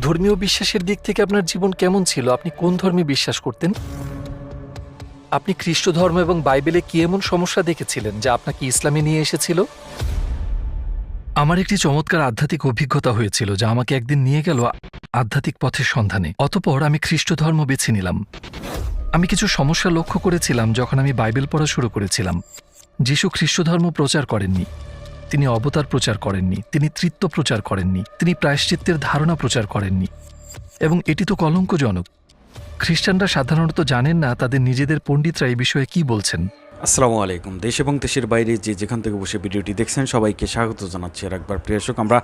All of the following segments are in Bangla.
ধর্মীয় বিশ্বাসের দিক থেকে আপনার জীবন কেমন ছিল? আপনি কোন ধর্মে বিশ্বাস করতেন? আপনি খ্রিস্ট ধর্ম এবং বাইবেলে কি এমন সমস্যা দেখেছিলেন যা আপনাকে ইসলামে নিয়ে এসেছিল? আমার একটি চমৎকার আধ্যাত্মিক অভিজ্ঞতা হয়েছিল যা আমাকে একদিন নিয়ে গেল আধ্যাত্মিক পথের সন্ধানে। অতঃপর আমি খ্রিস্ট ধর্ম বেছে নিলাম। আমি কিছু সমস্যা লক্ষ্য করেছিলাম যখন আমি বাইবেল পড়া শুরু করেছিলাম। যিশু খ্রিস্ট ধর্ম প্রচার করেননি, তিনি অবতার প্রচার করেননি, তিনি তৃত্ব প্রচার করেননি, তিনি প্রায়শ্চিত্তের ধারণা প্রচার করেননি। এবং এটি তো কলঙ্কজনক। খ্রিস্টানরা সাধারণত জানেন না তাদের নিজেদের পণ্ডিতরা এই বিষয়ে কি বলছেন। আসসালামু আলাইকুম। দেশ এবং দেশের বাইরে যে যেখান থেকে বসে ভিডিওটি দেখছেন সবাইকে স্বাগত জানাচ্ছি আর একবার। প্রিয় দর্শক, আমরা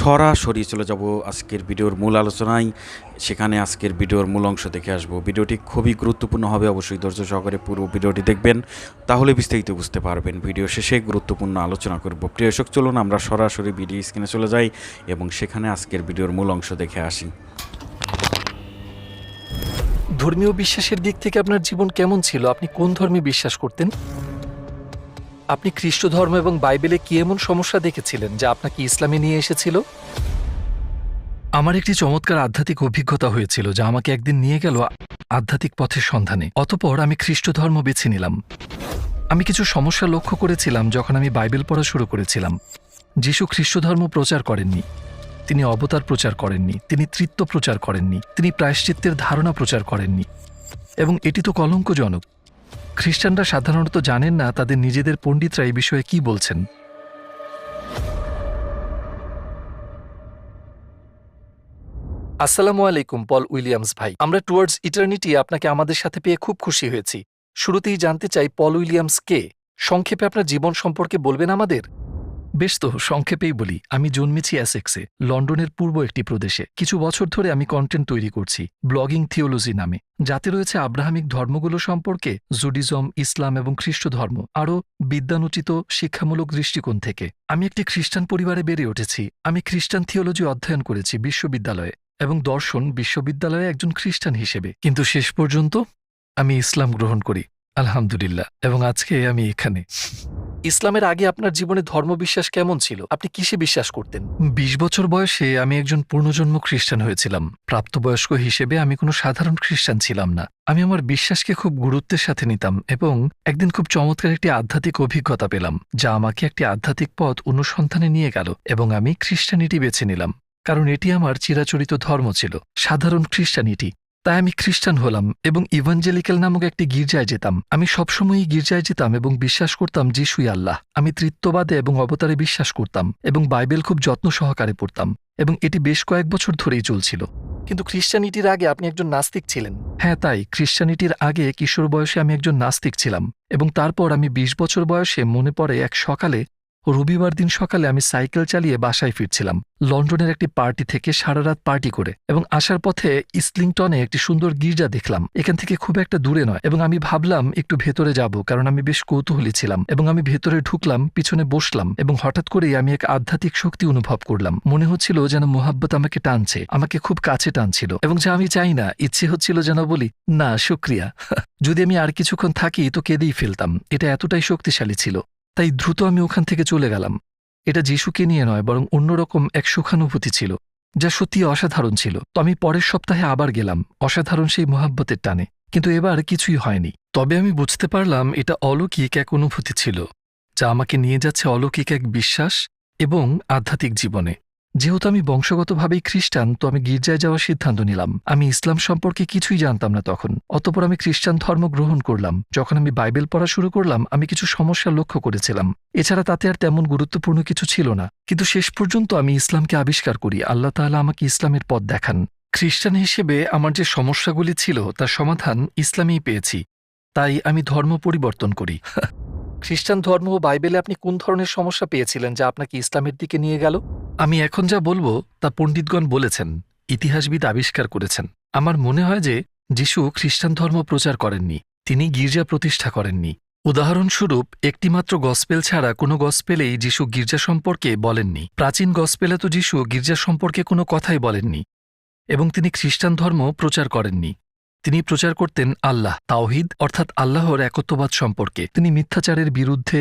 সরাসরি চলে যাব আজকের ভিডিওর মূল আলোচনায়। সেখানে আজকের ভিডিওর মূল অংশ দেখে আসব। ভিডিওটি খুবই গুরুত্বপূর্ণ হবে, অবশ্যই ধৈর্য সহকারে পুরো ভিডিওটি দেখবেন, তাহলে বিস্তারিত বুঝতে পারবেন। ভিডিও শেষে গুরুত্বপূর্ণ আলোচনা করব। প্রিয় দর্শক, চলুন আমরা সরাসরি ভিডিও স্ক্রিনে চলে যাই এবং সেখানে আজকের ভিডিওর মূল অংশ দেখে আসি। ধর্মীয় বিশ্বাসের দিক থেকে আপনার জীবন কেমন ছিল? আপনি কোন ধর্মে বিশ্বাস করতেন? আপনি খ্রিস্ট ধর্ম এবং বাইবেলে কি এমন সমস্যা দেখেছিলেন যা আপনাকে ইসলামে নিয়ে এসেছিল? আমার একটি চমৎকার আধ্যাত্মিক অভিজ্ঞতা হয়েছিল যা আমাকে একদিন নিয়ে গেল আধ্যাত্মিক পথের সন্ধানে। অতঃপর আমি খ্রিস্ট ধর্ম বেছে নিলাম। আমি কিছু সমস্যা লক্ষ্য করেছিলাম যখন আমি বাইবেল পড়া শুরু করেছিলাম। যিশু খ্রিস্ট ধর্ম প্রচার করেননি, তিনি অবতার প্রচার করেননি, তিনি তৃত্ব প্রচার করেননি, তিনি প্রায়শ্চিত্তের ধারণা প্রচার করেননি। এবং এটি তো কলঙ্কজনক। খ্রিস্টানরা সাধারণত জানেন না তাদের নিজেদের পণ্ডিতরা এই বিষয়ে কি বলছেন। আসসালামু আলাইকুম পল উইলিয়ামস ভাই। আমরা টুয়ার্ডস ইটার্নিটি আপনাকে আমাদের সাথে পেয়ে খুব খুশি হয়েছি। শুরুতেই জানতে চাই, পল উইলিয়ামস কে? সংক্ষেপে আপনার জীবন সম্পর্কে বলবেন আমাদের? বেশ, তো সংক্ষেপেই বলি। আমি জন্মেছি অ্যাসেক্সে, লন্ডনের পূর্ব একটি প্রদেশে। কিছু বছর ধরে আমি কন্টেন্ট তৈরি করছি ব্লগিং থিওলজি নামে, যাতে রয়েছে আব্রাহামিক ধর্মগুলো সম্পর্কে, জুডিজম, ইসলাম এবং খ্রিস্ট ধর্ম, আরও বিদ্যানুচিত শিক্ষামূলক দৃষ্টিকোণ থেকে। আমি একটি খ্রিস্টান পরিবারে বেড়ে উঠেছি। আমি খ্রিস্টান থিওলজি অধ্যয়ন করেছি বিশ্ববিদ্যালয়ে এবং দর্শন বিশ্ববিদ্যালয়ে একজন খ্রিস্টান হিসেবে। কিন্তু শেষ পর্যন্ত আমি ইসলাম গ্রহণ করি, আলহামদুলিল্লাহ, এবং আজকে আমি এখানে। ইসলামের আগে আপনার জীবনে ধর্মবিশ্বাস কেমন ছিল? আপনি কিসে বিশ্বাস করতেন? ২০ বছর বয়সে আমি একজন পূর্ণজন্ম খ্রিস্টান হয়েছিলাম। প্রাপ্তবয়স্ক হিসেবে আমি কোনো সাধারণ খ্রিস্টান ছিলাম না। আমি আমার বিশ্বাসকে খুব গুরুত্বের সাথে নিতাম এবং একদিন খুব চমৎকার একটি আধ্যাত্মিক অভিজ্ঞতা পেলাম যা আমাকে একটি আধ্যাত্মিক পথ অনুসন্ধানে নিয়ে গেল এবং আমি খ্রিস্টানিটি বেছে নিলাম, কারণ এটি আমার চিরাচরিত ধর্ম ছিল, সাধারণ খ্রিস্টানিটি। তাই আমি খ্রিস্টান হলাম এবং ইভাঞ্জেলিক্যাল নামক একটি গির্জায় যেতাম। আমি সবসময়ই গির্জায় যেতাম এবং বিশ্বাস করতাম যিশুই আল্লাহ। আমি তৃত্ববাদে এবং অবতারে বিশ্বাস করতাম এবং বাইবেল খুব যত্ন সহকারে পড়তাম, এবং এটি বেশ কয়েক বছর ধরেই চলছিল। কিন্তু খ্রিস্টানিটির আগে আপনি একজন নাস্তিক ছিলেন। হ্যাঁ, তাই খ্রিস্টানিটির আগে কিশোর বয়সে আমি একজন নাস্তিক ছিলাম, এবং তারপর আমি ২০ বছর বয়সে মনে পড়ে এক সকালে, রবিবার দিন সকালে আমি সাইকেল চালিয়ে বাসায় ফিরছিলাম লন্ডনের একটি পার্টি থেকে, সারা রাত পার্টি করে, এবং আসার পথে ইসলিংটনে একটি সুন্দর গির্জা দেখলাম। এখান থেকে খুব একটা দূরে নয়, এবং আমি ভাবলাম একটু ভেতরে যাব, কারণ আমি বেশ কৌতূহলী ছিলাম। এবং আমি ভেতরে ঢুকলাম, পিছনে বসলাম, এবং হঠাৎ করেই আমি এক আধ্যাত্মিক শক্তি অনুভব করলাম। মনে হচ্ছিল যেন মোহাব্বত আমাকে টানছে, আমাকে খুব কাছে টানছিল, এবং যা আমি চাই না, ইচ্ছে হচ্ছিল যেন বলি, না শুক্রিয়া, যদি আমি আর কিছুক্ষণ থাকি তো কেঁদেই ফেলতাম। এটা এতটাই শক্তিশালী ছিল। তাই দ্রুত আমি ওখান থেকে চলে গেলাম। এটা যিশুকে নিয়ে নয়, বরং অন্যরকম এক সুখানুভূতি ছিল যা সত্যি অসাধারণ ছিল। তো আমি পরের সপ্তাহে আবার গেলাম, অসাধারণ সেই মোহাব্বতের টানে। কিন্তু এবার কিছুই হয়নি। তবে আমি বুঝতে পারলাম এটা অলৌকিক এক অনুভূতি ছিল যা আমাকে নিয়ে যাচ্ছে অলৌকিক এক বিশ্বাস এবং আধ্যাত্মিক জীবনে। যেহেতু আমি বংশগতভাবেই খ্রিস্টান, তো আমি গির্জায় যাওয়ার সিদ্ধান্ত নিলাম। আমি ইসলাম সম্পর্কে কিছুই জানতাম না তখন। অতঃপর আমি খ্রিস্টান ধর্ম গ্রহণ করলাম। যখন আমি বাইবেল পড়া শুরু করলাম, আমি কিছু সমস্যা লক্ষ্য করেছিলাম। এছাড়া তাতে আর তেমন গুরুত্বপূর্ণ কিছু ছিল না। কিন্তু শেষ পর্যন্ত আমি ইসলামকে আবিষ্কার করি। আল্লাহ তাআলা আমাকে ইসলামের পথ দেখান। খ্রিস্টান হিসেবে আমার যে সমস্যাগুলি ছিল তার সমাধান ইসলামেই পেয়েছি। তাই আমি ধর্ম পরিবর্তন করি। খ্রিস্টান ধর্ম ও বাইবেলে আপনি কোন ধরনের সমস্যা পেয়েছিলেন যা আপনাকে ইসলামের দিকে নিয়ে গেল? আমি এখন যা বলবো তা পণ্ডিতগণ বলেছেন, ইতিহাসবিদ আবিষ্কার করেছেন। আমার মনে হয় যে যিশু খ্রিস্টান ধর্ম প্রচার করেননি, তিনি গির্জা প্রতিষ্ঠা করেননি। উদাহরণস্বরূপ, একটিমাত্র গসপেল ছাড়া কোনো গসপেলেই যিশু গির্জা সম্পর্কে বলেননি। প্রাচীন গসপেলে তো যিশু গির্জা সম্পর্কে কোনো কথাই বলেননি, এবং তিনি খ্রিস্টান ধর্ম প্রচার করেননি। তিনি প্রচার করতেন আল্লাহ, তাওহিদ, অর্থাৎ আল্লাহর একত্ববাদ সম্পর্কে। তিনি মিথ্যাচারের বিরুদ্ধে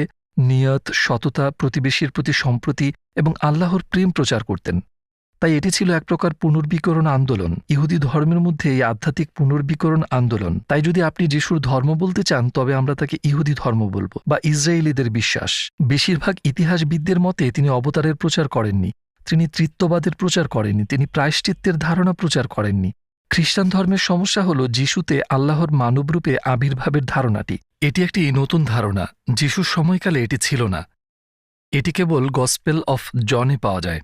নিয়ত, সততা, প্রতিবেশীর প্রতি সম্প্রতি এবং আল্লাহর প্রেম প্রচার করতেন। তাই এটি ছিল এক প্রকার পুনর্বিকরণ আন্দোলন। ইহুদি ধর্মের মধ্যে এই আধ্যাত্মিক পুনর্বিকরণ আন্দোলন। তাই যদি আপনি যিশুর ধর্ম বলতে চান তবে আমরা তাকে ইহুদি ধর্ম বলবো, বা ইসরায়েলিদের বিশ্বাস। বেশিরভাগ ইতিহাসবিদদের মতে তিনি অবতারের প্রচার করেননি, তিনি তৃত্ববাদের প্রচার করেননি, তিনি প্রায়শ্চিত্তের ধারণা প্রচার করেননি। খ্রিস্টান ধর্মের সমস্যা হল যিশুতে আল্লাহর মানবরূপে আবির্ভাবের ধারণাটি। এটি একটি নতুন ধারণা, যিশুর সময়কালে এটি ছিল না। এটি কেবল গসপেল অফ জনে পাওয়া যায়।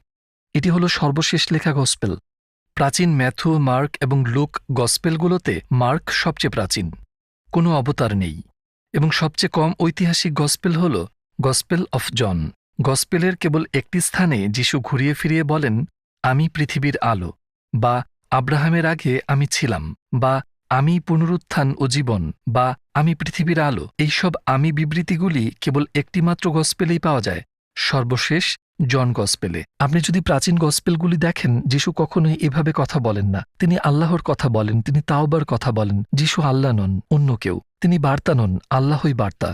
এটি হল সর্বশেষ লেখা গসপেল। প্রাচীন ম্যাথু, মার্ক এবং লুক গসপেলগুলোতে মার্ক সবচেয়ে প্রাচীন, কোনো অবতার নেই, এবং সবচেয়ে কম ঐতিহাসিক গসপেল হল গসপেল অফ জন। গসপেলের কেবল একটি স্থানে যিশু ঘুরিয়ে ফিরিয়ে বলেন, আমি পৃথিবীর আলো, বা আব্রাহামের আগে আমি ছিলাম, বা আমি পুনরুত্থান ও জীবন, বা আমি পৃথিবীর আলো। এইসব আমি বিবৃতিগুলি কেবল একটিমাত্র গসপেলেই পাওয়া যায়, সর্বশেষ জন গসপেলে। আপনি যদি প্রাচীন গসপেলগুলি দেখেন, যিশু কখনোই এভাবে কথা বলেন না। তিনি আল্লাহর কথা বলেন, তিনি তাওবার কথা বলেন। যিশু আল্লাহ নন, অন্য কেউ। তিনি বার্তা নন, আল্লাহই বার্তা।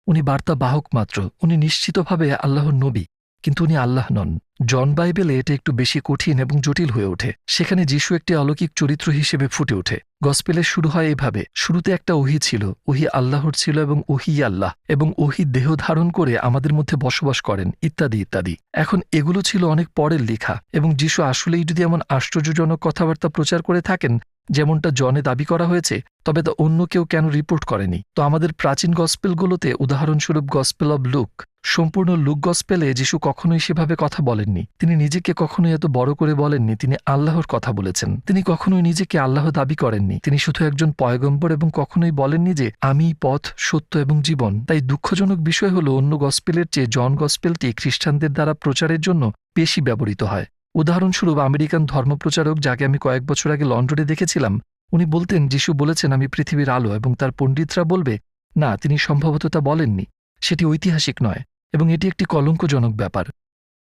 উনি বার্তা বাহক মাত্র। উনি নিশ্চিতভাবে আল্লাহর নবী, কিন্তু উনি আল্লাহ নন। জন বাইবেলে এটা একটু বেশি কঠিন এবং জটিল হয়ে ওঠে। সেখানে যিশু একটি অলৌকিক চরিত্র হিসেবে ফুটে ওঠে। গসপেলের শুরু হয় এভাবে, শুরুতে একটা ওহী ছিল, ওহী আল্লাহর ছিল এবং ওহী আল্লাহ, এবং ওহী দেহ ধারণ করে আমাদের মধ্যে বসবাস করেন, ইত্যাদি ইত্যাদি। এখন এগুলো ছিল অনেক পরের লেখা, এবং যিশু আসলেই যদি এমন আশ্চর্যজনক কথাবার্তা প্রচার করে থাকেন যেমনটা জনে দাবি করা হয়েছে, তবে তা অন্য কেউ কেন রিপোর্ট করেনি? তো আমাদের প্রাচীন গসপেলগুলোতে, উদাহরণস্বরূপ গসপেল অব লুক, সম্পূর্ণ লুক গসপেলে যিশু কখনোই সেভাবে কথা বলেননি। তিনি নিজেকে কখনোই এত বড় করে বলেননি। তিনি আল্লাহর কথা বলেছেন। তিনি কখনোই নিজেকে আল্লাহ দাবি করেননি। তিনি শুধু একজন পয়গম্বর, এবং কখনোই বলেননি যে আমি পথ, সত্য এবং জীবন। তাই দুঃখজনক বিষয় হল, অন্য গসপেলের চেয়ে জন গসপেলটি খ্রিস্টানদের দ্বারা প্রচারের জন্য বেশি ব্যবহৃত হয়। উদাহরণস্বরূপ আমেরিকান ধর্মপ্রচারক, যাকে আমি কয়েক বছর আগে লন্ডনে দেখেছিলাম, উনি বলতেন যিশু বলেছেন আমি পৃথিবীর আলো, এবং তার পণ্ডিতরা বলবে না, তিনি সম্ভবত তা বলেননি। সেটি ঐতিহাসিক নয়, এবং এটি একটি কলঙ্কজনক ব্যাপার।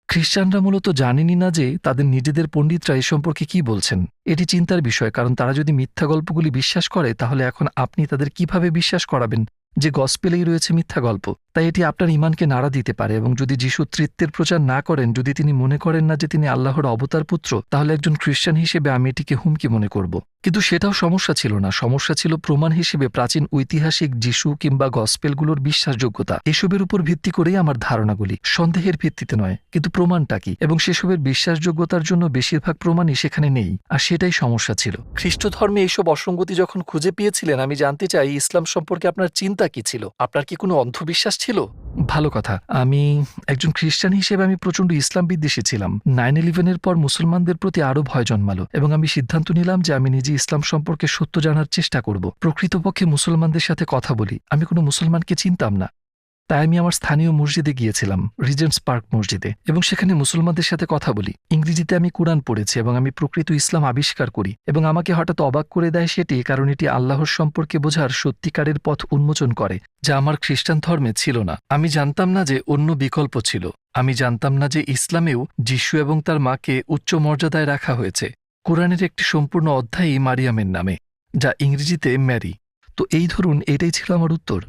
খ্রিস্টানরা মূলত জানেনই না যে তাদের নিজেদের পণ্ডিতরা এ সম্পর্কে কি বলছেন। এটি চিন্তার বিষয়, কারণ তারা যদি মিথ্যা গল্পগুলি বিশ্বাস করে, তাহলে এখন আপনি তাদের কিভাবে বিশ্বাস করাবেন যে গসপেলেই রয়েছে মিথ্যা গল্প? তাই এটি আপনার ঈমানকে নাড়া দিতে পারে। এবং যদি যিশু তৃত্বের প্রচার না করেন, যদি তিনি মনে করেন না যে তিনি আল্লাহর অবতার পুত্র, তাহলে একজন খ্রিস্টান হিসেবে আমি এটিকে হুমকি মনে করব। কিন্তু সেটাও সমস্যা ছিল না। সমস্যা ছিল প্রমাণ হিসেবে প্রাচীন ঐতিহাসিক যিশু কিংবা গসপেলগুলোর বিশ্বাসযোগ্যতা। এসবের উপর ভিত্তি করেই আমার ধারণাগুলি, সন্দেহের ভিত্তিতে নয়। কিন্তু প্রমাণটা কি? এবং সেসবের বিশ্বাসযোগ্যতার জন্য বেশিরভাগ প্রমাণই সেখানে নেই, আর সেটাই সমস্যা ছিল। খ্রিস্ট ধর্মে এইসব অসঙ্গতি যখন খুঁজে পেয়েছিলেন, আমি জানতে চাই ইসলাম সম্পর্কে আপনার চিন্তা কি ছিল? আপনার কি কোনো অন্ধবিশ্বাস ছিল? ভালো কথা। আমি একজন খ্রিস্টান হিসেবে আমি প্রচণ্ড ইসলাম বিদ্বেষী ছিলাম। 9/11-এর পর মুসলমানদের প্রতি আরও ভয় জন্মালো, এবং আমি সিদ্ধান্ত নিলাম যে আমি নিজে ইসলাম সম্পর্কে সত্য জানার চেষ্টা করব। প্রকৃতপক্ষে মুসলমানদের সাথে কথা বলি। আমি কোনো মুসলমানকে চিনতাম না, তাই আমি আমার স্থানীয় মসজিদে গিয়েছিলাম, রিজেন্টস পার্ক মসজিদে, এবং সেখানে মুসলমানদের সাথে কথা বলি। ইংরেজিতে আমি কুরআন পড়েছি, এবং আমি প্রকৃত ইসলাম আবিষ্কার করি। এবং আমাকে হঠাৎ অবাক করে দেয় সেটি, কারণ এটি আল্লাহর সম্পর্কে বোঝার সত্যিকারের পথ উন্মোচন করে, যা আমার খ্রিস্টান ধর্মে ছিল না। আমি জানতাম না যে অন্য বিকল্প ছিল। আমি জানতাম না যে ইসলামেও যিশু এবং তার মাকে উচ্চ মর্যাদায় রাখা হয়েছে। কোরআনের একটি সম্পূর্ণ অধ্যায়ই মারিয়ামের নামে, যা ইংরেজিতে ম্যারি। তো এই ধরুন, এটাই ছিল আমার উত্তর।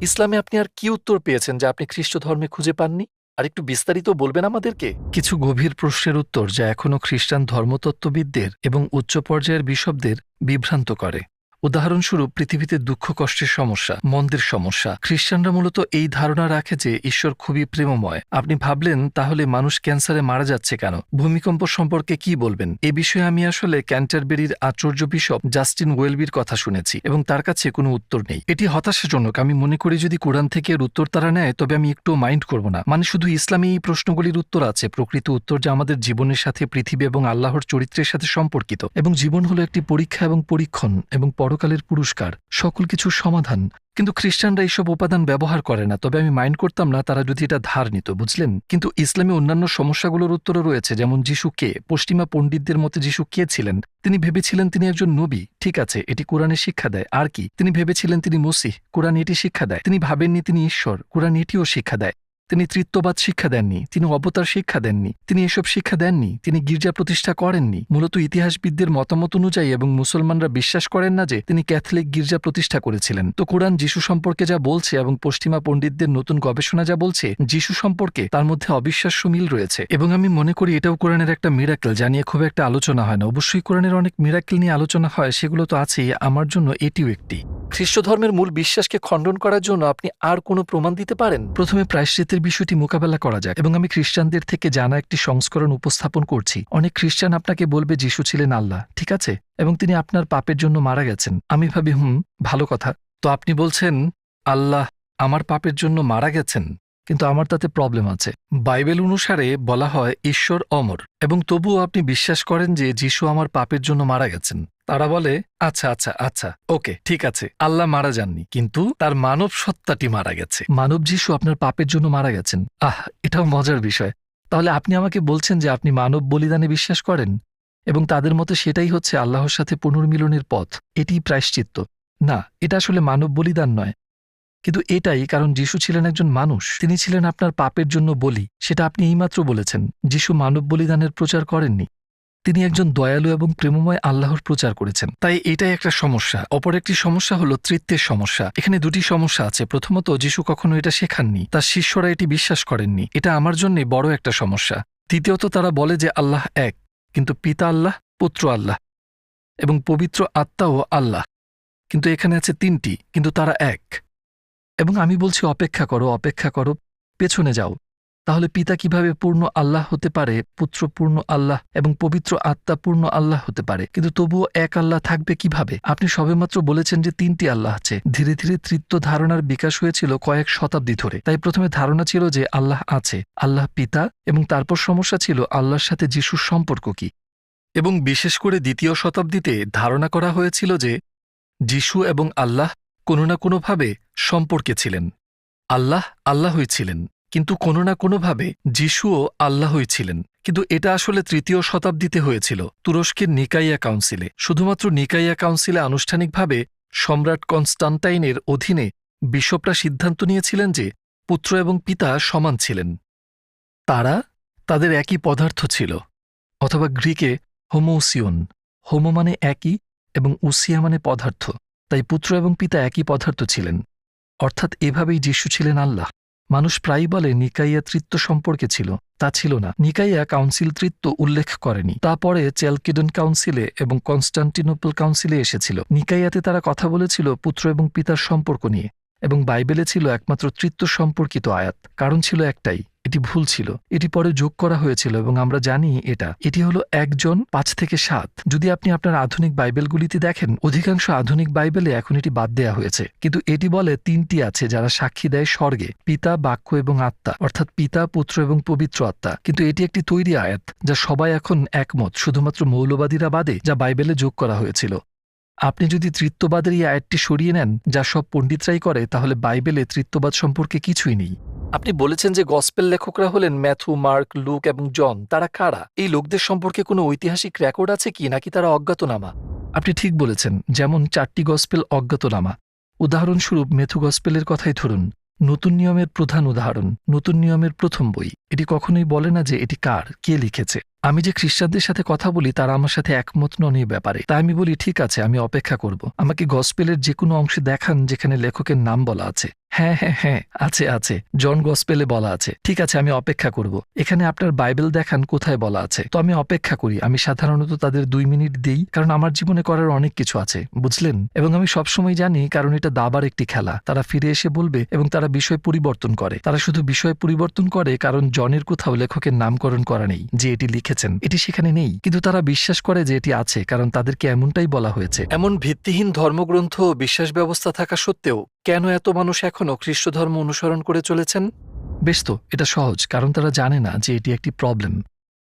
ইসলামে আপনি আর কি উত্তর পেয়েছেন যা আপনি খ্রিস্ট ধর্মে খুঁজে পাননি? আর একটু বিস্তারিত বলবেন আমাদেরকে? কিছু গভীর প্রশ্নের উত্তর যা এখনও খ্রিস্টান ধর্মতত্ত্ববিদদের এবং উচ্চ পর্যায়ের বিশপদের বিভ্রান্ত করে। উদাহরণস্বরূপ, পৃথিবীতে দুঃখ কষ্টের সমস্যা, মন্দের সমস্যা। খ্রিস্টানরা মূলত এই ধারণা রাখে যে ঈশ্বর খুবই প্রেমময়। আপনি ভাবলেন, তাহলে মানুষ ক্যান্সারে মারা যাচ্ছে কেন? ভূমিকম্প সম্পর্কে কি বলবেন? এ বিষয়ে আমি আসলে ক্যান্টারবেরির আচার্য বিশপ জাস্টিন ওয়েলবির কথা শুনেছি, এবং তার কাছে কোনো উত্তর নেই। এটি হতাশাজনক। আমি মনে করি যদি কোরআন থেকে এর উত্তর তারা নেয়, তবে আমি একটু মাইন্ড করব না। মানে শুধু ইসলামে এই প্রশ্নগুলির উত্তর আছে, প্রকৃত উত্তর যা আমাদের জীবনের সাথে, পৃথিবী এবং আল্লাহর চরিত্রের সাথে সম্পর্কিত। এবং জীবন হলো একটি পরীক্ষা এবং পরীক্ষণ, এবং পরকালের পুরস্কার, সকল কিছুর সমাধান। কিন্তু খ্রিস্টানরা এইসব উপাদান ব্যবহার করে না। তবে আমি মাইন্ড করতাম না তারা যদি এটা ধার নিত, বুঝলেন? কিন্তু ইসলামে অন্যান্য সমস্যাগুলোর উত্তরও রয়েছে, যেমন যিশু কে। পশ্চিমা পণ্ডিতদের মতে যিশু কে ছিলেন? তিনি ভেবেছিলেন তিনি একজন নবী। ঠিক আছে, এটি কোরআনে শিক্ষা দেয়। আর কি? তিনি ভেবেছিলেন তিনি মসিহ। কোরআন এটি শিক্ষা দেয়। তিনি ভাবেননি তিনি ঈশ্বর। কোরআন এটিও শিক্ষা দেয়। তিনি তৃত্ববাদ শিক্ষা দেননি, তিনি অবতার শিক্ষা দেননি, তিনি এসব শিক্ষা দেননি, তিনি গির্জা প্রতিষ্ঠা করেননি। মূলত ইতিহাসবিদদের মতামত অনুযায়ী এবং মুসলমানরা বিশ্বাস করেন না যে তিনি ক্যাথলিক গির্জা প্রতিষ্ঠা করেছিলেন। তো কোরআন যিশু সম্পর্কে যা বলছে এবং পশ্চিমা পণ্ডিতদের নতুন গবেষণা যা বলছে যিশু সম্পর্কে, তার মধ্যে অবিশ্বাস্য মিল রয়েছে। এবং আমি মনে করি এটাও কোরআনের একটা মিরাকেল, যা নিয়ে খুব একটা আলোচনা হয় না। অবশ্যই কোরআনের অনেক মিরাকেল নিয়ে আলোচনা হয়, সেগুলো তো আছেই, আমার জন্য এটিও একটি। খ্রিস্ট ধর্মের মূল বিশ্বাসকে খণ্ডন করার জন্য আপনি আর কোনো প্রমাণ দিতে পারেন? প্রথমে প্রায়শ্চিত্তের বিষয়টি মোকাবেলা করা যাক, এবং আমি খ্রিস্টানদের থেকে জানা একটি সংস্করণ উপস্থাপন করছি। অনেক খ্রিস্টান আপনাকে বলবে যিশু ছিলেন আল্লাহ, ঠিক আছে, এবং তিনি আপনার পাপের জন্য মারা গেছেন। আমি ভাবি ভালো কথা। তো আপনি বলছেন আল্লাহ আমার পাপের জন্য মারা গেছেন, কিন্তু আমার তাতে প্রবলেম আছে। বাইবেল অনুসারে বলা হয় ঈশ্বর অমর, এবং তবুও আপনি বিশ্বাস করেন যে যিশু আমার পাপের জন্য মারা গেছেন। তারা বলে আচ্ছা আচ্ছা আচ্ছা, ওকে, ঠিক আছে, আল্লাহ মারা যাননি, কিন্তু তার মানব সত্তাটি মারা গেছে। মানব যিশু আপনার পাপের জন্য মারা গেছেন। এটাও মজার বিষয়। তাহলে আপনি আমাকে বলছেন যে আপনি মানব বলিদানে বিশ্বাস করেন, এবং তাদের মতে সেটাই হচ্ছে আল্লাহর সাথে পুনর্মিলনের পথ, এটিই প্রায়শ্চিত্ত। না, এটা আসলে মানব বলিদান নয়, কিন্তু এটাই, কারণ যিশু ছিলেন একজন মানুষ, তিনি ছিলেন আপনার পাপের জন্য বলি। সেটা আপনি এইমাত্র বলেছেন। যিশু মানব বলিদানের প্রচার করেননি, তিনি একজন দয়ালু এবং প্রেমময় আল্লাহর প্রচার করেছেন। তাই এটাই একটা সমস্যা। অপর একটি সমস্যা হলো তৃত্বের সমস্যা। এখানে দুটি সমস্যা আছে। প্রথমত, যিশু কখনো এটা শেখাননি, তার শিষ্যরা এটি বিশ্বাস করেননি, এটা আমার জন্য বড় একটা সমস্যা। দ্বিতীয়ত, তারা বলে যে আল্লাহ এক, কিন্তু পিতা আল্লাহ, পুত্র আল্লাহ এবং পবিত্র আত্মাও আল্লাহ, কিন্তু এখানে আছে তিনটি, কিন্তু তারা এক। এবং আমি বলছি অপেক্ষা করো, অপেক্ষা করো, পেছনে যাও। তাহলে পিতা কিভাবে পূর্ণ আল্লাহ হতে পারে, পুত্র পূর্ণ আল্লাহ এবং পবিত্র আত্মা পূর্ণ আল্লাহ হতে পারে, কিন্তু তবুও এক আল্লাহ থাকবে কিভাবে? আপনি সবেমাত্র বলেছেন যে তিনটি আল্লাহ আছে। ধীরে ধীরে তৃত্ব ধারণার বিকাশ হয়েছিল কয়েক শতাব্দী ধরে। তাই প্রথমে ধারণা ছিল যে আল্লাহ আছে, আল্লাহ পিতা, এবং তারপর সমস্যা ছিল আল্লাহর সাথে যিশুর সম্পর্ক কি। এবং বিশেষ করে দ্বিতীয় শতাব্দীতে ধারণা করা হয়েছিল যে যিশু এবং আল্লাহ কোনো না কোনোভাবে সম্পর্কে ছিলেন। আল্লাহ আল্লাহই ছিলেন, কিন্তু কোনো না কোনোভাবে যিশুও আল্লাহই ছিলেন। কিন্তু এটা আসলে তৃতীয় শতাব্দীতে হয়েছিল, তুরস্কের নিকাইয়া কাউন্সিলে। শুধুমাত্র নিকাইয়া কাউন্সিলে আনুষ্ঠানিকভাবে সম্রাট কনস্টান্টাইনের অধীনে বিশপরা সিদ্ধান্ত নিয়েছিলেন যে পুত্র এবং পিতা সমান ছিলেন। তাদের একই পদার্থ ছিল, অথবা গ্রিকে হোমোউসিয়ন। হোমো মানে একই এবং উসিয়া মানে পদার্থ। তাই পুত্র এবং পিতা একই পদার্থ ছিলেন, অর্থাৎ এভাবেই যিশু ছিলেন আল্লাহ। মানুষ প্রায়ই বলে নিকাইয়া তৃত্ব সম্পর্কে ছিল, তা ছিল না। নিকাইয়া কাউন্সিল তৃত্ব উল্লেখ করেনি, তারপরে চ্যালকিডন কাউন্সিলে এবং কনস্টান্টিনোপল কাউন্সিলে এসেছিল। নিকাইয়াতে তারা কথা বলেছিল পুত্র এবং পিতার সম্পর্ক নিয়ে, এবং বাইবেলে ছিল একমাত্র তৃত্ব সম্পর্কিত আয়াত। কারণ ছিল একটাই, এটি ভুল ছিল। এটি পরে যোগ করা হয়েছিল, এবং আমরা জানি এটি হলো 1 জন 5 থেকে 7। যদি আপনি আপনার আধুনিক বাইবেলগুলিতে দেখেন, অধিকাংশ আধুনিক বাইবেলে এখন এটি বাদ দেয়া হয়েছে, কিন্তু এটি বলে 3টি আছে যারা সাক্ষী দেয় স্বর্গে, পিতা, বাক্য এবং আত্মা, অর্থাৎ পিতা, পুত্র এবং পবিত্র আত্মা। কিন্তু এটি একটি তৈরি আয়াত, যা সবাই এখন একমত, শুধুমাত্র মৌলবাদীরা বাদে, যা বাইবেলে যোগ করা হয়েছিল। আপনি যদি তৃত্ববাদের এই আয়াতটি সরিয়ে নেন, যা সব পণ্ডিতরাই করে, তাহলে বাইবেলে তৃত্ববাদ সম্পর্কে কিছুই নেই। আপনি বলেছেন যে গসপেল লেখকরা হলেন ম্যাথু, মার্ক, লুক এবং জন। তারা কারা? এই লোকদের সম্পর্কে কোনো ঐতিহাসিক রেকর্ড আছে কি, নাকি তারা অজ্ঞাতনামা? আপনি ঠিক বলেছেন, যেমন 4টি গসপেল অজ্ঞাতনামা। উদাহরণস্বরূপ মেথু গসপেলের কথাই ধরুন, নতুন নিয়মের প্রধান উদাহরণ, নতুন নিয়মের প্রথম বই। এটি কখনোই বলে না যে এটি কার, কে লিখেছে। আমি যে খ্রিস্টানদের সাথে কথা বলি, তারা আমার সাথে একমত নন এই ব্যাপারে। তাই আমি বলি ঠিক আছে, আমি অপেক্ষা করব। আমাকে গসপেলের যে কোনো অংশে দেখান যেখানে লেখকের নাম বলা আছে। হ্যাঁ হ্যাঁ হ্যাঁ, আছে আছে, জন গসপেলে বলা আছে। ঠিক আছে, আমি অপেক্ষা করব। এখানে আপনার বাইবেল দেখান কোথায় বলা আছে। তো আমি অপেক্ষা করি। আমি সাধারণত তাদের 2 মিনিট দিই, কারণ আমার জীবনে করার অনেক কিছু আছে, বুঝলেন। এবং আমি সবসময় জানি, কারণ এটা দাবার একটি খেলা। তারা ফিরে এসে বলবে, এবং তারা বিষয় পরিবর্তন করে। তারা শুধু বিষয় পরিবর্তন করে কারণ জনের কোথাও লেখকের নামকরণ করা নেই যে এটি লিখেছেন, এটি সেখানে নেই। কিন্তু তারা বিশ্বাস করে যে এটি আছে, কারণ তাদেরকে এমনটাই বলা হয়েছে। এমন ভিত্তিহীন ধর্মগ্রন্থ ও বিশ্বাস ব্যবস্থা থাকা সত্ত্বেও কেন এত মানুষ এখনও খ্রিস্ট ধর্ম অনুসরণ করে চলেছেন? বেশ, তো এটা সহজ, কারণ তারা জানে না যে এটি একটি প্রবলেম।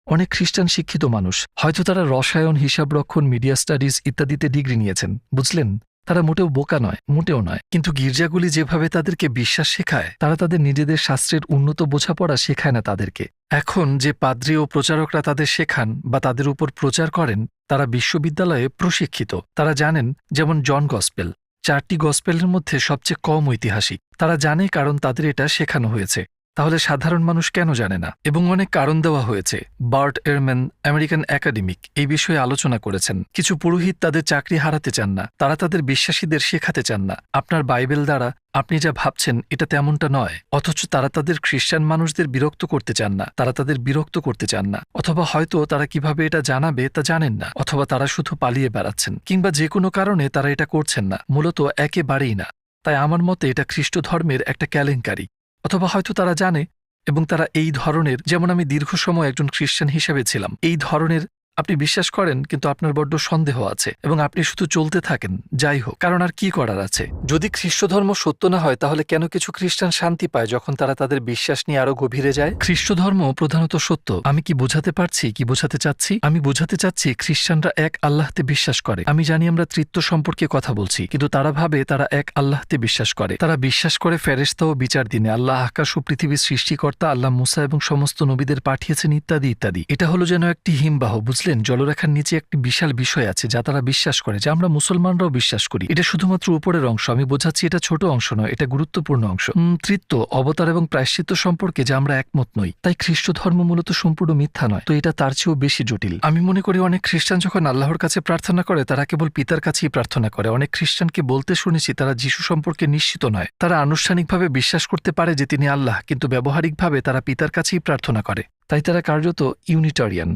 অনেক খ্রিস্টান শিক্ষিত মানুষ, হয়তো তারা রসায়ন, হিসাবরক্ষণ, মিডিয়া স্টাডিজ ইত্যাদিতে ডিগ্রি নিয়েছেন, বুঝলেন। তারা মোটেও বোকা নয়, মোটেও নয়। কিন্তু গির্জাগুলি যেভাবে তাদেরকে বিশ্বাস শেখায়, তারা তাদের নিজেদের শাস্ত্রের উন্নত বোঝাপড়া শেখায় না তাদেরকে। এখন যে পাদ্রী ও প্রচারকরা তাদের শেখান বা তাদের উপর প্রচার করেন, তারা বিশ্ববিদ্যালয়ে প্রশিক্ষিত। তারা জানেন, যেমন জন গসপেল 4টি গসপেলের মধ্যে সবচেয়ে কম ঐতিহাসিক। তারা জানে, কারণ তাদের এটা শেখানো হয়েছে। তাহলে সাধারণ মানুষ কেন জানে না? এবং অনেক কারণ দেওয়া হয়েছে। বার্ট এরম্যান, আমেরিকান একাডেমিক, এই বিষয়ে আলোচনা করেছেন। কিছু পুরোহিত তাদের চাকরি হারাতে চান না, তারা তাদের বিশ্বাসীদের শেখাতে চান না আপনার বাইবেল দ্বারা আপনি যা ভাবছেন এটা তেমনটা নয়। অথচ তারা তাদের খ্রিস্টান মানুষদের বিরক্ত করতে চান না, তারা তাদের বিরক্ত করতে চান না। অথবা হয়তো তারা কিভাবে এটা জানাবে তা জানেন না, অথবা তারা শুধু পালিয়ে বেড়াচ্ছেন, কিংবা যে কোনো কারণে তারা এটা করছেন না, মূলত একেবারেই না। তাই আমার মতে এটা খ্রিস্ট ধর্মের একটা কেলেঙ্কারি। অথবা হয়তো তারা জানে এবং তারা এই ধরনের, যেমন আমি দীর্ঘ সময় একজন খ্রিস্টান হিসেবে ছিলাম, এই ধরনের আপনি বিশ্বাস করেন কিন্তু আপনার বড্ড সন্দেহ আছে এবং আপনি শুধু চলতে থাকেন, যাই হোক, কারণ আর কি করার আছে? যদি খ্রিস্ট ধর্ম সত্য না হয় তাহলে কেন কিছু খ্রিস্টান শান্তি পায় যখন তারা তাদের বিশ্বাস নিয়ে আরো গভীরে যায়? খ্রিস্ট ধর্ম প্রধানত সত্য। আমি কি বোঝাতে পারছি, কি বোঝাতে চাচ্ছি? আমি বোঝাতে চাচ্ছি খ্রিস্টানরা এক আল্লাহতে বিশ্বাস করে। আমি জানি আমরা তৃত্ব সম্পর্কে কথা বলছি, কিন্তু তারা ভাবে তারা এক আল্লাহতে বিশ্বাস করে। তারা বিশ্বাস করে ফেরেশতা ও বিচার দিনে, আল্লাহ আকাশ ও পৃথিবীর সৃষ্টিকর্তা, আল্লাহ মুসা এবং সমস্ত নবীদের পাঠিয়েছেন, ইত্যাদি ইত্যাদি। এটা হলো যেন একটি হিমবাহ, বুঝলেন? জলরেখার নিচে একটি বিশাল বিষয় আছে যা তারা বিশ্বাস করে, যা আমরা মুসলমানরাও বিশ্বাস করি। এটা শুধুমাত্র উপরের অংশ। আমি বোঝাচ্ছি এটা ছোট অংশ নয়, এটা গুরুত্বপূর্ণ অংশ। তৃত্ব, অবতার এবং প্রায়শ্চিত্ত সম্পর্কে যা আমরা একমত নই। তাই খ্রিস্ট ধর্ম মূলত সম্পূর্ণ মিথ্যা নয়, তো এটা তার চেয়েও বেশি জটিল। আমি মনে করি অনেক খ্রিস্টান যখন আল্লাহর কাছে প্রার্থনা করে তারা কেবল পিতার কাছেই প্রার্থনা করে। অনেক খ্রিস্টানকে বলতে শুনেছি তারা যিশু সম্পর্কে নিশ্চিত নয়। তারা আনুষ্ঠানিকভাবে বিশ্বাস করতে পারে যে তিনি আল্লাহ, কিন্তু ব্যবহারিকভাবে তারা পিতার কাছেই প্রার্থনা করে। তাই তারা কার্যত ইউনিটারিয়ান,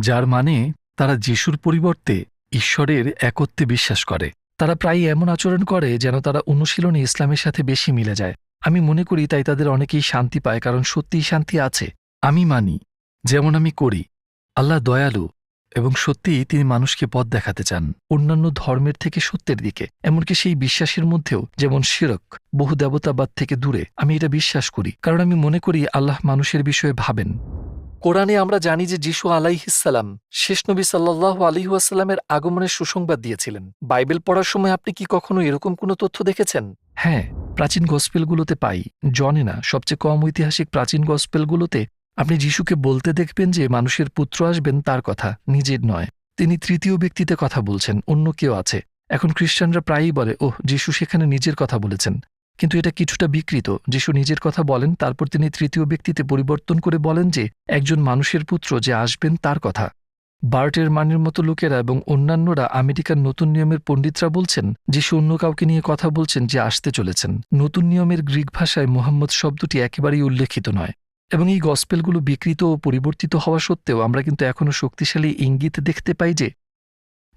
যার মানে তারা যিশুর পরিবর্তে ঈশ্বরের একত্বে বিশ্বাস করে। তারা প্রায়ই এমন আচরণ করে যেন তারা অনুশীলনে ইসলামের সাথে বেশি মিলে যায়। আমি মনে করি তাই তাদের অনেকেই শান্তি পায়, কারণ সত্যিই শান্তি আছে। আমি মানি, যেমন আমি করি, আল্লাহ দয়ালু এবং সত্যিই তিনি মানুষকে পথ দেখাতে চান অন্যান্য ধর্মের থেকে সত্যের দিকে। এমনকি সেই বিশ্বাসের মধ্যেও, যেমন শিরক, বহু দেবতাবাদ থেকে দূরে, আমি এটা বিশ্বাস করি, কারণ আমি মনে করি আল্লাহ মানুষের বিষয়ে ভাবেন। কোরআনে আমরা জানি যে যিশু আলাইহিসসালাম শেষ নবী সাল্লাল্লাহু আলাইহি ওয়াসাল্লামের আগমনের সুসংবাদ দিয়েছিলেন। বাইবেল পড়ার সময় আপনি কি কখনো এরকম কোনো তথ্য দেখেছেন? হ্যাঁ, প্রাচীন গসপেলগুলোতে পাই। জনে না, সবচেয়ে কম ঐতিহাসিক প্রাচীন গসপেলগুলোতে আপনি যিশুকে বলতে দেখবেন যে মানুষের পুত্র আসবেন, তার কথা, নিজের নয়। তিনি তৃতীয় ব্যক্তিতে কথা বলছেন, অন্য কেউ আছে। এখন খ্রিস্টানরা প্রায়ই বলে, ওহ, যিশু সেখানে নিজের কথা বলেছেন, কিন্তু এটা কিছুটা বিকৃত। যিশু নিজের কথা বলেন, তারপর তিনি তৃতীয় ব্যক্তিতে পরিবর্তন করে বলেন যে একজন মানুষের পুত্র যে আসবেন তার কথা। বার্টের মানের মতো লোকেরা এবং অন্যান্যরা, আমেরিকার নতুন নিয়মের পণ্ডিতরা বলছেন যিশু অন্য কাউকে নিয়ে কথা বলছেন যে আসতে চলেছেন। নতুন নিয়মের গ্রিক ভাষায় মুহাম্মদ শব্দটি একেবারেই উল্লেখিত নয়, এবং এই গসপেলগুলো বিকৃত ও পরিবর্তিত হওয়া সত্ত্বেও আমরা কিন্তু এখনও শক্তিশালী ইঙ্গিত দেখতে পাই যে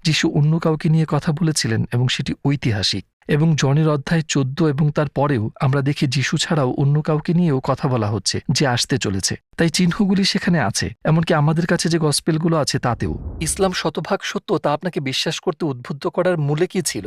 যিশু অন্য কাউকে নিয়ে কথা বলেছিলেন, এবং সেটি ঐতিহাসিক। এবং জনের অধ্যায় 14 এবং তার পরেও আমরা দেখি যিশু ছাড়াও অন্য কাউকে নিয়েও কথা বলা হচ্ছে যে আসতে চলেছে। তাই চিহ্নগুলি সেখানে আছে, এমনকি আমাদের কাছে যে গসপেলগুলো আছে তাতেও। ইসলাম শতভাগ সত্য তা আপনাকে বিশ্বাস করতে উদ্বুদ্ধ করার মূলে কি ছিল?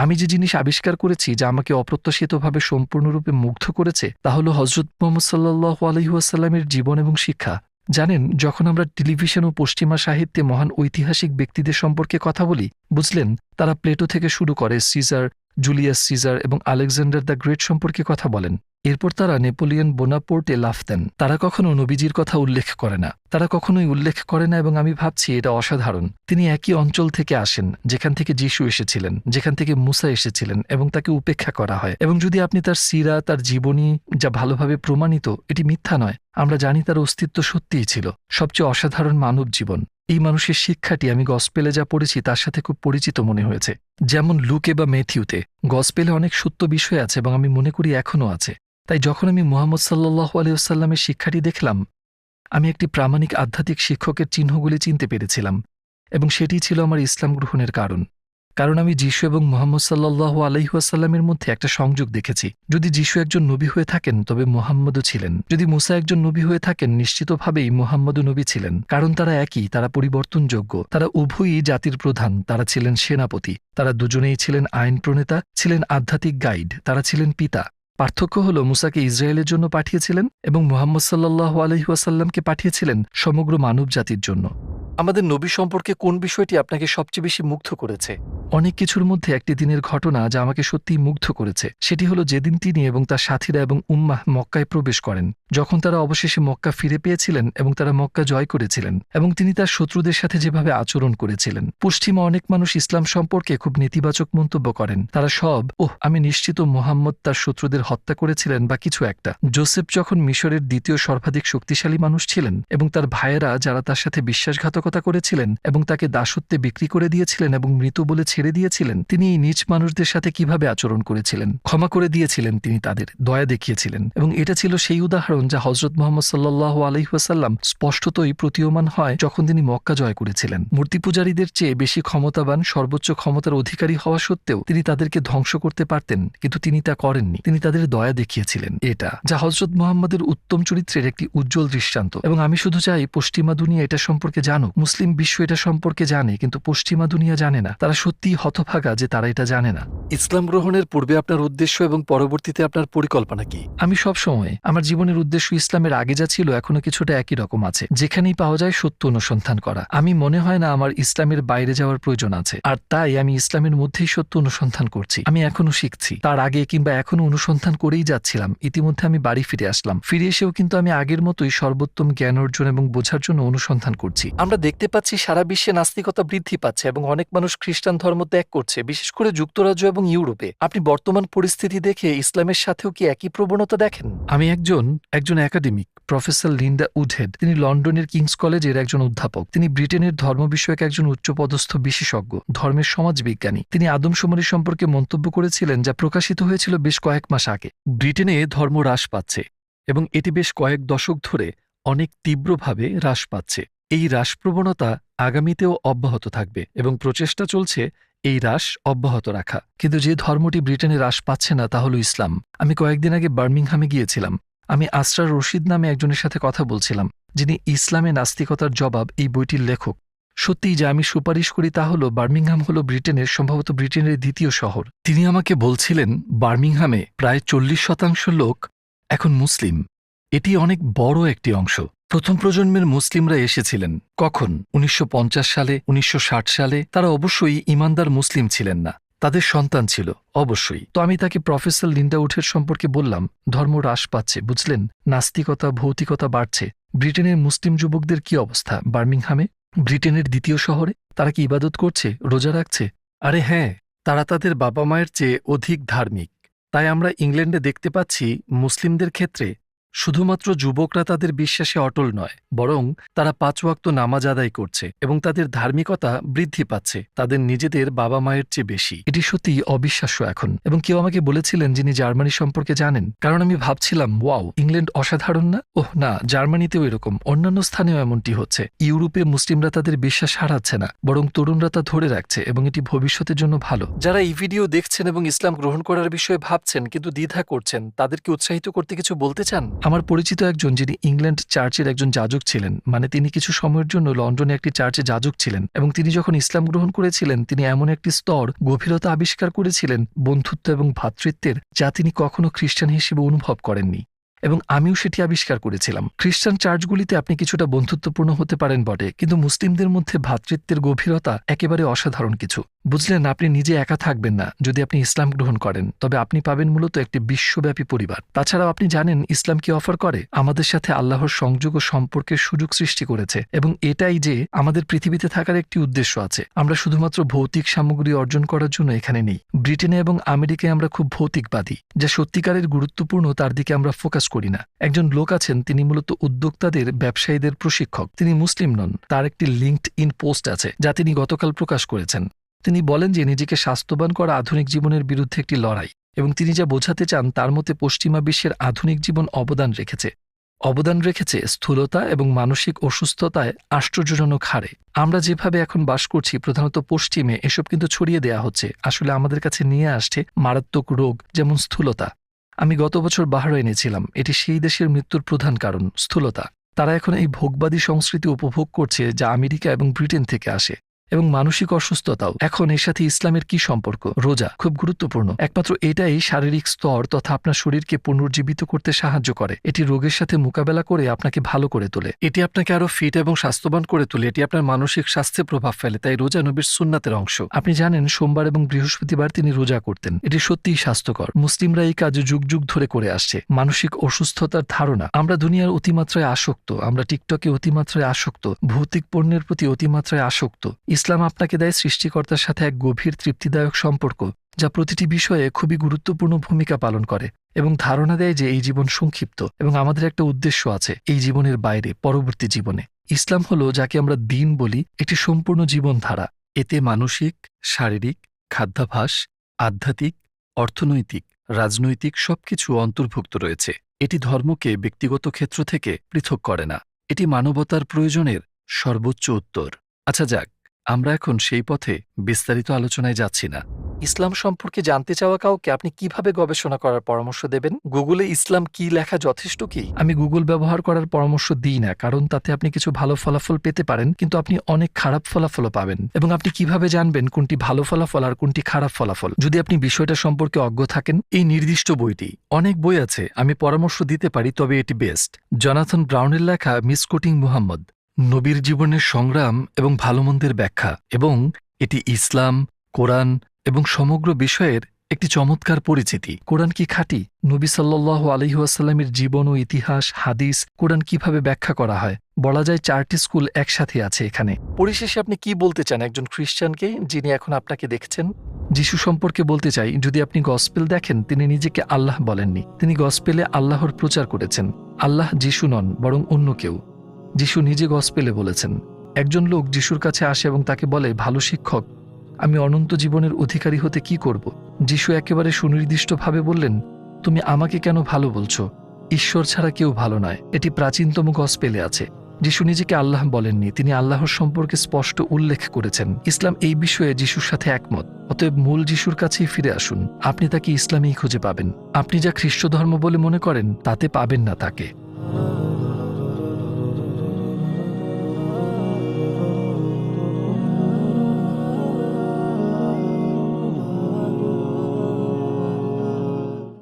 আমি যে জিনিস আবিষ্কার করেছি যা আমাকে অপ্রত্যাশিতভাবে সম্পূর্ণরূপে মুগ্ধ করেছে তা হল হযরত মুহাম্মদ সাল্লাল্লাহু আলাইহি ওয়াসাল্লামের জীবন এবং শিক্ষা। জানেন, যখন আমরা টেলিভিশন ও পশ্চিমা সাহিত্যে মহান ঐতিহাসিক ব্যক্তিদের সম্পর্কে কথা বলি, বুঝলেন, তারা প্লেটো থেকে শুরু করে সিজার, জুলিয়াস সিজার এবং আলেকজান্ডার দ্য গ্রেট সম্পর্কে কথা বলেন। এরপর তারা নেপোলিয়ন বোনাপোর্টে লাফ দেন। তারা কখনো নবীজির কথা উল্লেখ করে না, তারা কখনোই উল্লেখ করে না, এবং আমি ভাবছি এটা অসাধারণ। তিনি একই অঞ্চল থেকে আসেন যেখান থেকে যিশু এসেছিলেন, যেখান থেকে মুসা এসেছিলেন, এবং তাকে উপেক্ষা করা হয়। এবং যদি আপনি তার সিরা, তার জীবনী, যা ভালোভাবে প্রমাণিত, এটি মিথ্যা নয়, আমরা জানি তার অস্তিত্ব সত্যিই ছিল। সবচেয়ে অসাধারণ মানব জীবন। এই মানুষের শিক্ষাটি আমি গসপেলে যা পড়েছি তার সাথে খুব পরিচিত মনে হয়েছে। যেমন লুকে বা ম্যাথিউতে গসপেলে অনেক সত্য বিষয় আছে, এবং আমি মনে করি এখনও আছে। তাই যখন আমি মুহাম্মদ সাল্লাল্লাহু আলাইহি ওয়াসাল্লামের শিক্ষাটি দেখলাম, আমি একটি প্রামাণিক আধ্যাত্মিক শিক্ষকের চিহ্নগুলি চিনতে পেরেছিলাম, এবং সেটিই ছিল আমার ইসলাম গ্রহণের কারণ। কারণ আমি যিশু এবং মুহাম্মদ সাল্লাল্লাহু আলাইহি ওয়াসাল্লামের মধ্যে একটা সংযোগ দেখেছি। যদি যিশু একজন নবী হয়ে থাকেন তবে মুহাম্মদও ছিলেন। যদি মুসা একজন নবী হয়ে থাকেন নিশ্চিতভাবেই মুহাম্মদও নবী ছিলেন, কারণ তারা একই, তারা পরিবর্তনযোগ্য, তারা উভয়ই জাতির প্রধান, তারা ছিলেন সেনাপতি, তারা দুজনেই ছিলেন আইন প্রণেতা, ছিলেন আধ্যাত্মিক গাইড, তারা ছিলেন পিতা। পার্থক্য হল মুসাকে ইসরায়েলের জন্য পাঠিয়েছিলেন এবং মুহাম্মদ সাল্লাল্লাহু আলাইহি ওয়াসাল্লামকে পাঠিয়েছিলেন সমগ্র মানব জাতির জন্য। আমাদের নবী সম্পর্কে কোন বিষয়টি আপনাকে সবচেয়ে বেশি মুগ্ধ করেছে? অনেক কিছুর মধ্যে একটি দিনের ঘটনা যা আমাকে সত্যিই মুগ্ধ করেছে, সেটি হলো যেদিন তিনি এবং তার সাথীরা এবং উম্মাহ মক্কায় প্রবেশ করেন, যখন তারা অবশেষে মক্কা ফিরে পেয়েছিলেন এবং তারা মক্কা জয় করেছিলেন, এবং তিনি তার শত্রুদের সাথে যেভাবে আচরণ করেছিলেন। পশ্চিমা অনেক মানুষ ইসলাম সম্পর্কে খুব নেতিবাচক মন্তব্য করেন। তারা সব আমি নিশ্চিত মোহাম্মদ তার শত্রুদের হত্যা করেছিলেন বা কিছু একটা। জোসেফ যখন মিশরের দ্বিতীয় সর্বাধিক শক্তিশালী মানুষ ছিলেন এবং তার ভাইয়েরা যারা তার সাথে বিশ্বাসঘাতকতা করেছিলেন এবং তাকে দাসত্বে বিক্রি করে দিয়েছিলেন এবং মৃত বলে ছেড়ে দিয়েছিলেন, তিনি এই নীচ মানুষদের সাথে কিভাবে আচরণ করেছিলেন, ক্ষমা করে দিয়েছিলেন, তিনি তাদের দয়া দেখিয়েছিলেন। এবং এটা ছিল সেই উদাহরণ যা হযরত মুহাম্মদ সাল্লাল্লাহু আলাইহি ওয়াসাল্লাম স্পষ্টতই প্রতীয়মান হয় যখন তিনি মক্কা জয় করেছিলেন। মূর্তি পূজারীদের চেয়ে বেশি ক্ষমতাবান, সর্বোচ্চ ক্ষমতার অধিকারী হওয়া সত্ত্বেও তিনি তাদেরকে ধ্বংস করতে পারতেন, কিন্তু তিনি তা করেননি। তিনি তাদের দয়া দেখিয়েছিলেন, এটা যা হযরত মুহাম্মদের উত্তম চরিত্রের একটি উজ্জ্বল দৃষ্টান্ত। এবং আমি শুধু চাই পশ্চিমা দুনিয়া এটা সম্পর্কে জানুক। মুসলিম বিশ্ব এটা সম্পর্কে জানে, কিন্তু পশ্চিমা দুনিয়া জানে না। তারা সত্যিই হতভাগা যে তারা এটা জানে না। ইসলাম গ্রহণের পূর্বে আপনার উদ্দেশ্য এবং পরবর্তীতে আপনার পরিকল্পনা কি? আমি সবসময় আমার জীবনের উদ্দেশ্য ইসলামের আগে যা ছিল এখনো কিছুটা একই রকম আছে। যেখানেই পাওয়া যায় সত্য অনুসন্ধান করা। আমি মনে হয় না আমার ইসলামের বাইরে যাওয়ার প্রয়োজন আছে, আর তাই আমি ইসলামের মধ্যেই সত্য অনুসন্ধান করছি। আমি এখনো শিখছি, তার আগে কিংবা এখনো অনুসন্ধান করেই যাচ্ছিলাম। ইতিমধ্যে আমি বাড়ি ফিরে আসলাম। ফিরে এসেও কিন্তু আমি আগের মতোই সর্বোত্তম জ্ঞান অর্জন এবং বোঝার জন্য অনুসন্ধান করছি। আমরা দেখতে পাচ্ছি সারা বিশ্বে নাস্তিকতা বৃদ্ধি পাচ্ছে এবং অনেক মানুষ খ্রিস্টান ধর্ম ত্যাগ করছে, বিশেষ করে যুক্তরাজ্য এবং ইউরোপে। আপনি বর্তমান পরিস্থিতি দেখে ইসলামের সাথেও কি একই প্রবণতা দেখেন? আমি একজন একাডেমিক, প্রফেসর লিন্ডা উডহেড। তিনি লন্ডনের কিংস কলেজের একজন অধ্যাপক। তিনি ব্রিটেনের ধর্ম বিষয়ক একজন উচ্চপদস্থ বিশেষজ্ঞ, ধর্মের সমাজবিজ্ঞানী। তিনি আদমশুমারি সম্পর্কে মন্তব্য করেছিলেন যা প্রকাশিত হয়েছিল বেশ কয়েক মাস আগে। ব্রিটেনে ধর্ম হ্রাস পাচ্ছে এবং এটি বেশ কয়েক দশক ধরে অনেক তীব্রভাবে হ্রাস পাচ্ছে। এই হ্রাস প্রবণতা আগামীতেও অব্যাহত থাকবে এবং প্রচেষ্টা চলছে এই হ্রাস অব্যাহত রাখা। কিন্তু যে ধর্মটি ব্রিটেনে হ্রাস পাচ্ছে না তা হল ইসলাম। আমি কয়েকদিন আগে বার্মিংহামে গিয়েছিলাম। আমি আসরার রশিদ নামে একজনের সাথে কথা বলছিলাম, যিনি ইসলামে নাস্তিকতার জবাব এই বইটির লেখক। সত্যিই যা আমি সুপারিশ করি তা হল বার্মিংহাম হল সম্ভবত ব্রিটেনের দ্বিতীয় শহর। তিনি আমাকে বলছিলেন বার্মিংহামে প্রায় 40% লোক এখন মুসলিম। এটি অনেক বড় একটি অংশ। প্রথম প্রজন্মের মুসলিমরা এসেছিলেন কখন? 1950 সালে, 1960 সালে। তারা অবশ্যই ইমানদার মুসলিম ছিলেন না, তাদের সন্তান ছিল অবশ্যই। তো আমি তাকে প্রফেসর লিন্ডা উডহেড সম্পর্কে বললাম, ধর্ম হ্রাস পাচ্ছে, বুঝলেন, নাস্তিকতা, ভৌতিকতা বাড়ছে। ব্রিটেনের মুসলিম যুবকদের কি অবস্থা বার্মিংহামে, ব্রিটেনের দ্বিতীয় শহরে? তারা কি ইবাদত করছে, রোজা রাখছে? আরে হ্যাঁ, তারা তাদের বাবা মায়ের চেয়ে অধিক ধার্মিক। তাই আমরা ইংল্যান্ডে দেখতে পাচ্ছি মুসলিমদের ক্ষেত্রে শুধুমাত্র যুবকরা তাদের বিশ্বাসে অটল নয়, বরং তারা 5 ওয়াক্ত নামাজ আদায় করছে এবং তাদের ধার্মিকতা বৃদ্ধি পাচ্ছে তাদের নিজেদের বাবা মায়ের চেয়ে বেশি। এটি সত্যিই অবিশ্বাস্য এখন। এবং কেউ আমাকে বলেছিলেন যিনি জার্মানি সম্পর্কে জানেন, কারণ আমি ভাবছিলাম ওয়াও, ইংল্যান্ড অসাধারণ না? ওহ না, জার্মানিতেও এরকম, অন্যান্য স্থানেও এমনটি হচ্ছে। ইউরোপে মুসলিমরা তাদের বিশ্বাস হারাচ্ছে না, বরং তরুণরা তা ধরে রাখছে এবং এটি ভবিষ্যতের জন্য ভালো। যারা এই ভিডিও দেখছেন এবং ইসলাম গ্রহণ করার বিষয়ে ভাবছেন কিন্তু দ্বিধা করছেন, তাদেরকে উৎসাহিত করতে কিছু বলতে চান? আমার পরিচিত একজন, যিনি ইংল্যান্ড চার্চের একজন যাজক ছিলেন, মানে তিনি কিছু সময়ের জন্য লন্ডনে একটি চার্চে যাজক ছিলেন, এবং তিনি যখন ইসলাম গ্রহণ করেছিলেন তিনি এমন একটি স্তর গভীরতা আবিষ্কার করেছিলেন বন্ধুত্ব এবং ভ্রাতৃত্বের, যা তিনি কখনো খ্রিস্টান হিসেবে অনুভব করেননি। এবং আমিও সেটি আবিষ্কার করেছিলাম। খ্রিস্টান চার্চগুলিতে আপনি কিছুটা বন্ধুত্বপূর্ণ হতে পারেন বটে, কিন্তু মুসলিমদের মধ্যে ভ্রাতৃত্বের গভীরতা একেবারে অসাধারণ কিছু। বুঝলেন, আপনি নিজে একা থাকবেন না যদি আপনি ইসলাম গ্রহণ করেন, তবে আপনি পাবেন মূলত একটি বিশ্বব্যাপী পরিবার। তাছাড়াও আপনি জানেন ইসলাম কি অফার করে? আমাদের সাথে আল্লাহর সংযোগ ও সম্পর্কের সুযোগ সৃষ্টি করেছে, এবং এটাই যে আমাদের পৃথিবীতে থাকার একটি উদ্দেশ্য আছে। আমরা শুধুমাত্র ভৌতিক সামগ্রী অর্জন করার জন্য এখানে নেই। ব্রিটেনে এবং আমেরিকায় আমরা খুব ভৌতিকবাদী, যা সত্যিকারের গুরুত্বপূর্ণ তার দিকে আমরা ফোকাস করি না। একজন লোক আছেন, তিনি মূলত উদ্যোক্তাদের, ব্যবসায়ীদের প্রশিক্ষক। তিনি মুসলিম নন। তার একটি লিঙ্কড ইন পোস্ট আছে যা তিনি গতকাল প্রকাশ করেছেন। তিনি বলেন যে নিজেকে স্বাস্থ্যবান করা আধুনিক জীবনের বিরুদ্ধে একটি লড়াই, এবং তিনি যা বোঝাতে চান তার মতে পশ্চিমা বিশ্বের আধুনিক জীবন অবদান রেখেছে স্থূলতা এবং মানসিক অসুস্থতায় আশ্চর্যজনক হারে। আমরা যেভাবে এখন বাস করছি প্রধানত পশ্চিমে, এসব কিন্তু ছড়িয়ে দেয়া হচ্ছে, আসলে আমাদের কাছে নিয়ে আসছে মারাত্মক রোগ যেমন স্থূলতা। আমি গত বছর বাহরাইনে ছিলাম। এটি সেই দেশের মৃত্যুর প্রধান কারণ, স্থূলতা। তারা এখন এই ভোগবাদী সংস্কৃতি উপভোগ করছে যা আমেরিকা এবং ব্রিটেন থেকে আসে। এবং মানসিক অসুস্থতাও। এখন এর সাথে ইসলামের কি সম্পর্ক? রোজা খুব গুরুত্বপূর্ণ। একমাত্র এটাই শারীরিক স্তর তথা আপনার শরীরকে পুনর্জীবিত করতে সাহায্য করে। এটি রোগের সাথে মোকাবেলা করে আপনাকে ভালো করে তোলে। এটি আপনাকে আরো ফিট এবং স্বাস্থ্যবান করে তোলে। এটি আপনার মানসিক স্বাস্থ্যে প্রভাব ফেলে। তাই রোজা নবীর সুন্নাতের অংশ। আপনি জানেন সোমবার এবং বৃহস্পতিবার তিনি রোজা করতেন। এটি সত্যিই স্বাস্থ্যকর। মুসলিমরা এই কাজ যুগ যুগ ধরে করে আসছে। মানসিক অসুস্থতার ধারণা, আমরা দুনিয়ার অতিমাত্রায় আসক্ত, আমরা টিকটকে অতিমাত্রায় আসক্ত, ভৌতিক পণ্যের প্রতি অতিমাত্রায় আসক্ত। ইসলাম আপনাকে দেয় সৃষ্টিকর্তার সাথে এক গভীর তৃপ্তিদায়ক সম্পর্ক, যা প্রতিটি বিষয়ে খুবই গুরুত্বপূর্ণ ভূমিকা পালন করে এবং ধারণা দেয় যে এই জীবন সংক্ষিপ্ত এবং আমাদের একটা উদ্দেশ্য আছে এই জীবনের বাইরে, পরবর্তী জীবনে। ইসলাম হলো যাকে আমরা দ্বীন বলি, একটি সম্পূর্ণ জীবনধারা। এতে মানসিক, শারীরিক, খাদ্যাভ্যাস, আধ্যাত্মিক, অর্থনৈতিক, রাজনৈতিক সবকিছু অন্তর্ভুক্ত রয়েছে। এটি ধর্মকে ব্যক্তিগত ক্ষেত্র থেকে পৃথক করে না। এটি মানবতার প্রয়োজনের সর্বোচ্চ উত্তর। আচ্ছা যাক, আমরা এখন সেই পথে বিস্তারিত আলোচনায় যাচ্ছি না। ইসলাম সম্পর্কে জানতে চাওয়া কাউকে আপনি কিভাবে গবেষণা করার পরামর্শ দেবেন? গুগলে ইসলাম কি লেখা যথেষ্ট কি? আমি গুগল ব্যবহার করার পরামর্শ দিই না, কারণ তাতে আপনি কিছু ভালো ফলাফল পেতে পারেন, কিন্তু আপনি অনেক খারাপ ফলাফলও পাবেন। এবং আপনি কিভাবে জানবেন কোনটি ভালো ফলাফল আর কোনটি খারাপ ফলাফল? যদি আপনি বিষয়টা সম্পর্কে অজ্ঞ থাকেন, এই নির্দিষ্ট বইটি, অনেক বই আছে, আমি পরামর্শ দিতে পারি, তবে এটি বেস্ট। জনাথন ব্রাউনের লেখা মিসকোটিং মুহাম্মদ, নবীর জীবনের সংগ্রাম এবং ভালোমন্দের ব্যাখ্যা, এবং এটি ইসলাম, কোরআন এবং সমগ্র বিষয়ের একটি চমৎকার পরিচিতি। কোরআন কি খাঁটি? নবী সাল্লাল্লাহু আলাইহি ওয়াসাল্লামের জীবন ও ইতিহাস, হাদিস, কোরআন কিভাবে ব্যাখ্যা করা হয়, বলা যায় 4টি স্কুল একসাথে আছে এখানে। পরিশেষে আপনি কি বলতে চান একজন খ্রিস্টানকে যিনি এখন আপনাকে দেখছেন? যিশু সম্পর্কে বলতে চাই, যদি আপনি গসপেল দেখেন, তিনি নিজেকে আল্লাহ বলেননি। তিনি গসপেলে আল্লাহর প্রচার করেছেন। আল্লাহ যিশু নন, বরং অন্য কেউ। যিশু নিজে গসপেলে বলেছেন, একজন লোক যিশুর কাছে আসে এবং তাকে বলে, ভালো শিক্ষক, আমি অনন্ত জীবনের অধিকারী হতে কি করব? যিশু একেবারে সুনির্দিষ্টভাবে বললেন, তুমি আমাকে কেন ভালো বলছো? ঈশ্বর ছাড়া কেউ ভালো নয়। এটি প্রাচীনতম গসপেলে আছে। যিশু নিজেকে আল্লাহ বলেননি, তিনি আল্লাহর সম্পর্কে স্পষ্ট উল্লেখ করেছেন। ইসলাম এই বিষয়ে যিশুর সাথে একমত। অতএব মূল যিশুর কাছেই ফিরে আসুন। আপনি তাকে ইসলামেই খুঁজে পাবেন। আপনি যা খ্রিস্ট ধর্ম বলে মনে করেন, তাতে পাবেন না তাকে।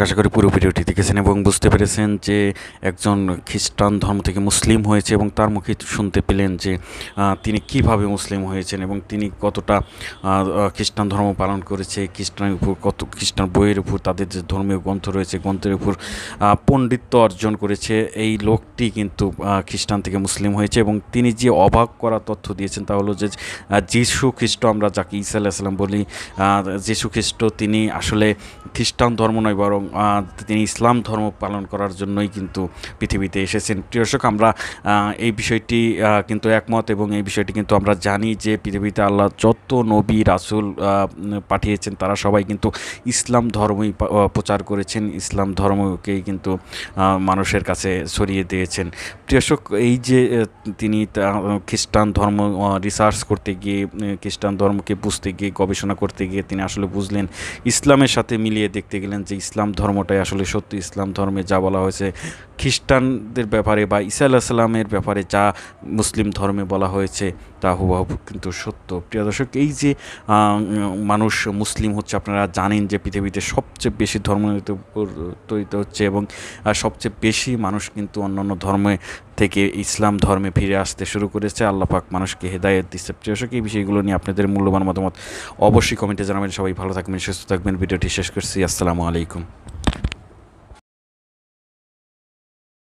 আশা করি পুরো ভিডিওটি দেখেছেন এবং বুঝতে পেরেছেন যে একজন খ্রিস্টান ধর্ম থেকে মুসলিম হয়েছে এবং তার মুখে শুনতে পেলেন যে তিনি কিভাবে মুসলিম হয়েছেন এবং তিনি কতটা খ্রিস্টান ধর্ম পালন করেছে, খ্রিস্টানের উপর কত, খ্রিস্টান বইয়ের উপর, তাদের যে ধর্মীয় গ্রন্থ রয়েছে, গ্রন্থের উপর পণ্ডিত্য অর্জন করেছে। এই লোকটি কিন্তু খ্রিস্টান থেকে মুসলিম হয়েছে এবং তিনি যে অবাক করা তথ্য দিয়েছেন তা হলো যে যীশু খ্রিস্ট, আমরা যাকে ঈসা আলাইহিস সালাম বলি, যীশু খ্রিস্ট তিনি আসলে খ্রিস্টান ধর্ম নয়, বরং তিনি ইসলাম ধর্ম পালন করার জন্যই কিন্তু পৃথিবীতে এসেছেন। প্রিয় দর্শক, আমরা এই বিষয়টি কিন্তু একমত এবং এই বিষয়টি কিন্তু আমরা জানি যে পৃথিবীতে আল্লাহ যত নবী রাসূল পাঠিয়েছেন তারা সবাই কিন্তু ইসলাম ধর্মই প্রচার করেছেন, ইসলাম ধর্মকেই কিন্তু মানুষের কাছে ছড়িয়ে দিয়েছেন। প্রিয় দর্শক, এই যে তিনি খ্রিস্টান ধর্ম রিসার্চ করতে গিয়ে, খ্রিস্টান ধর্মকে বুঝতে গিয়ে, গবেষণা করতে গিয়ে তিনি আসলে বুঝলেন, ইসলামের সাথে মিলিয়ে দেখতে গেলেন যে ইসলাম ধর্মটাই আসলে সত্যি। ইসলাম ধর্মে যা বলা হয়েছে খ্রিস্টানদের ব্যাপারে বা ঈসা আলাইহিস সালামের ব্যাপারে যা মুসলিম ধর্মে বলা হয়েছে তা হুবহু কিন্তু সত্য। প্রিয় দর্শক, এই যে মানুষ মুসলিম হচ্ছে, আপনারা জানেন যে পৃথিবীতে সবচেয়ে বেশি ধর্মান্তরিত হচ্ছে এবং সবচেয়ে বেশি মানুষ কিন্তু অন্যান্য ধর্মে থেকে ইসলাম ধর্মে ফিরে আসতে শুরু করেছে। আল্লাহ পাক মানুষকে হেদায়েত দিচ্ছে। প্রিয় দর্শক, এই বিষয়গুলো নিয়ে আপনাদের মূল্যবান মতামত অবশ্যই কমেন্টে জানাবেন। সবাই ভালো থাকবেন, সুস্থ থাকবেন। ভিডিওটি শেষ করছি। আসসালামু আলাইকুম।